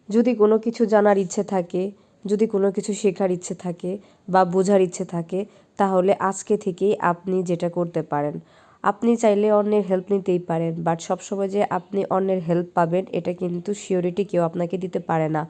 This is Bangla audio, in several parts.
যদি কোনো কিছু জানার ইচ্ছে থাকে, যদি কোনো কিছু শেখার ইচ্ছে থাকে বা বোঝার ইচ্ছে থাকে, তাহলে আজকে থেকেই আপনি যেটা করতে পারেন, আপনি চাইলে অন্যের হেল্প নিতেই পারেন, বাট সবসময় যে আপনি অন্যের হেল্প পাবেন এটা কিন্তু সিওরিটি কেউ আপনাকে দিতে পারে না।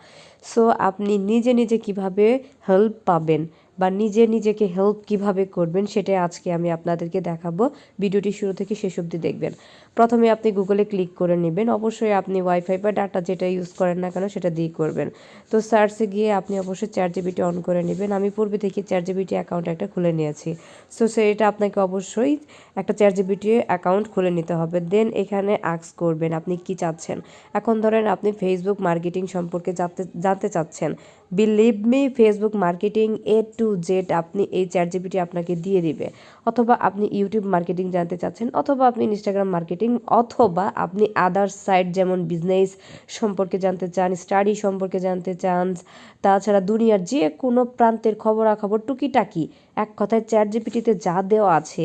সো আপনি নিজে নিজে কিভাবে হেল্প পাবেন বা নিজেকে হেল্প কিভাবে করবেন সেটাই আজকে আমি আপনাদেরকে দেখাবো। ভিডিওটি শুরু থেকে শেষ অবধি দেখবেন। প্রথমে আপনি গুগলে ক্লিক করে নেবেন, অবশ্যই আপনি ওয়াইফাই বা ডাটা যেটা ইউজ করেন না কেন সেটা দিয়ে করবেন। তো সার্চে গিয়ে আপনি অবশ্যই চ্যাটজিপিটি অন করে নেবেন। আমি পূর্বে থেকে চ্যাটজিপিটি অ্যাকাউন্ট একটা খুলে নিয়েছি। সো সেটা আপনাকে অবশ্যই একটা চ্যাটজিপিটি অ্যাকাউন্ট খুলে নিতে হবে। দেন এখানে আস্ক করবেন আপনি কি চাচ্ছেন। এখন ধরেন আপনি ফেসবুক মার্কেটিং সম্পর্কে জানতে চাচ্ছেন, believe me Facebook marketing A to Z আপনি এই চ্যাটজিপিটি আপনাকে দিয়ে দিবে। অথবা আপনি ইউটিউব মার্কেটিং জানতে চাচ্ছেন, অথবা আপনি ইনস্টাগ্রাম মার্কেটিং, অথবা আপনি আদার্স সাইট যেমন বিজনেস সম্পর্কে জানতে চান, স্টাডি সম্পর্কে জানতে চান, তাছাড়া দুনিয়ার যে কোনো প্রান্তের খবরাখবর টুকিটাকি, এক কথায় চ্যাটজিপিটিতে যা দেওয়া আছে,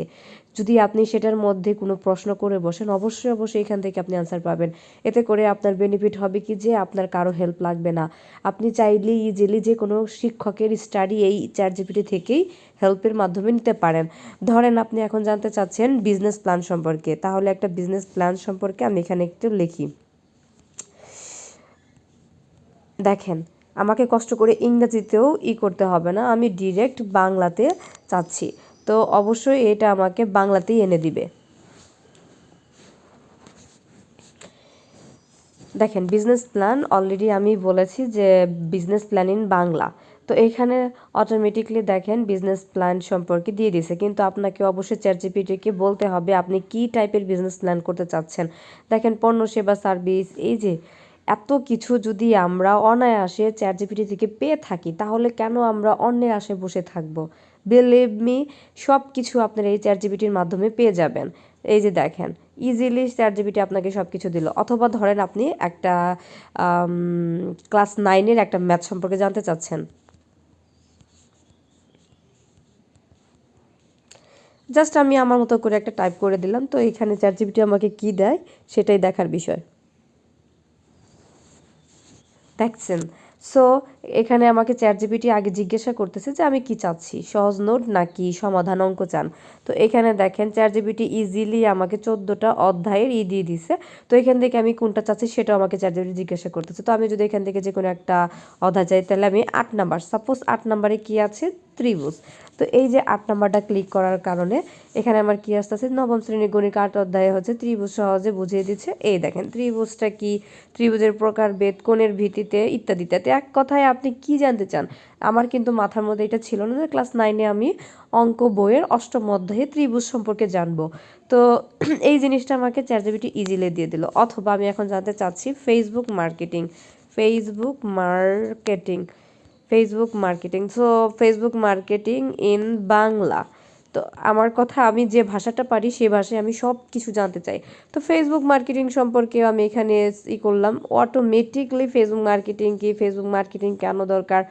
যদি আপনি সেটার মধ্যে কোনো প্রশ্ন করে বসেন অবশ্যই এখান থেকে আপনি আনসার পাবেন। এতে করে আপনার বেনিফিট হবে কি যে আপনার কারো হেল্প লাগবে না। আপনি চাইলে ইজিলি যে কোনো শিক্ষকের স্টাডি এই চ্যাটজিপিটি থেকেই হেল্পের মাধ্যমে নিতে পারেন। ধরেন আপনি এখন জানতে চাচ্ছেন বিজনেস প্ল্যান সম্পর্কে, তাহলে একটা বিজনেস প্ল্যান সম্পর্কে আমি এখানে একটু লিখি। দেখেন, আমাকে কষ্ট করে ইংরেজিতেও করতে হবে না, আমি ডিরেক্ট বাংলাতে চাচ্ছি। তো অবশ্যই এটা আমাকে বাংলাতেই এনে দিবে। দেখেন, বিজনেস প্ল্যান অলরেডি আমি বলেছি যে বিজনেস প্ল্যান ইন বাংলা। তো এখানে অটোমেটিকলি দেখেন বিজনেস প্ল্যান সম্পর্কে দিয়ে দিছে, কিন্তু আপনাকে অবশ্যই চ্যাটজিপিটিকে বলতে হবে আপনি কী টাইপের বিজনেস প্ল্যান করতে চাচ্ছেন। দেখেন, পণ্য সেবা সার্ভিস, এই যে এত কিছু যদি আমরা অনায়াসে চ্যাটজিপিটি থেকে পেয়ে থাকি, তাহলে কেন আমরা অন্যের আশায় বসে থাকবো। বিলিভ মি, সব কিছু আপনারা এই চ্যাটজিপিটির মাধ্যমে পেয়ে যাবেন। এই যে দেখেন, ইজিলি চ্যাটজিপিটি আপনাকে সব কিছু দিল। অথবা ধরেন আপনি একটা ক্লাস 9-এর একটা ম্যাথ সম্পর্কে জানতে চাচ্ছেন, জাস্ট আমি আমার মতো করে একটা টাইপ করে দিলাম। তো এখানে চ্যাটজিপিটি আমাকে কি দেয় সেটাই দেখার বিষয়। দেখছেন? সো এখানে আমাকে চ্যাটজিপিটি আগে জিজ্ঞাসা করতেছে যে আমি কি চাচ্ছি, সহজ নোট নাকি সমাধান অঙ্ক চান। তো এখানে দেখেন চ্যাটজিপিটি ইজিলি আমাকে 14টা অধ্যায়ের দিয়ে দিছে। তো এখান থেকে আমি কোনটা চাচ্ছি সেটাও আমাকে চ্যাটজিপিটি জিজ্ঞাসা করতেছে। তো আমি যদি এখান থেকে যে কোনো একটা অধ্যায় চাই, তাহলে আমি 8 নাম্বার, সাপোজ 8 নাম্বারে কি আছে, ত্রিভুজ। তো এই যে 8 নাম্বারটা ক্লিক করার কারণে এখানে আমার কি আসতেছে, নবম শ্রেণীর গণিত 8 অধ্যায়ে হচ্ছে ত্রিভুজ সহজে বুঝিয়ে দিচ্ছে। এই দেখেন ত্রিভুজটা কি, ত্রিভুজের প্রকারভেদ, কোণের ভিত্তিতে ইত্যাদি ইত্যাদি। এক কথায় আপনি কি জানতে চান। আমার কিন্তু মাথার মধ্যে এটা ছিল না যে ক্লাস 9-এ আমি অঙ্ক বইয়ের 8ম অধ্যায়ে ত্রিভুজ সম্পর্কে জানবো। তো এই জিনিসটা আমাকে চ্যাটজিপিটি ইজিলি দিয়ে দিল। অথবা আমি এখন জানতে চাচ্ছি Facebook marketing, Facebook marketing, Facebook marketing, so Facebook marketing in Bangla. তো আমার কথা, আমি যে ভাষাটা পারি সেই ভাষায় আমি সব কিছু জানতে চাই। তো ফেসবুক মার্কেটিং সম্পর্কে আমি এখানে করলাম, অটোমেটিকলি ফেসবুক মার্কেটিং কি, ফেসবুক মার্কেটিং কেন দরকার।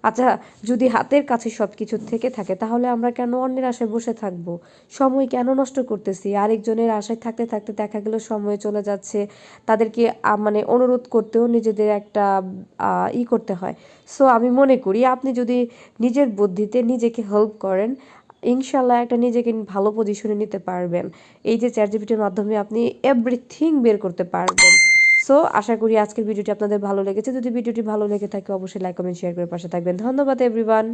আচ্ছা, যদি হাতের কাছে সব কিছু থেকে থাকে তাহলে আমরা কেন অন্যের আশায় বসে থাকবো, সময় কেন নষ্ট করতেছি। আরেকজনের আশায় থাকতে থাকতে দেখা গেল সময় চলে যাচ্ছে, তাদেরকে মানে অনুরোধ করতেও নিজেদের একটা করতে হয়। সো আমি মনে করি আপনি যদি নিজের বুদ্ধিতে নিজেকে হেল্প করেন, ইনশাল্লাহ একটা নিজেকে ভালো পজিশনে নিতে পারবেন। এই যে চ্যাটজিপিটির মাধ্যমে আপনি এভরিথিং বের করতে পারবেন। সো আশা করি আজকের ভিডিওটি আপনাদের ভালো লেগেছে। যদি ভিডিওটি ভালো লেগে থাকে অবশ্যই লাইক কমেন্ট শেয়ার করে পাশে থাকবেন। ধন্যবাদ এভরিওয়ান।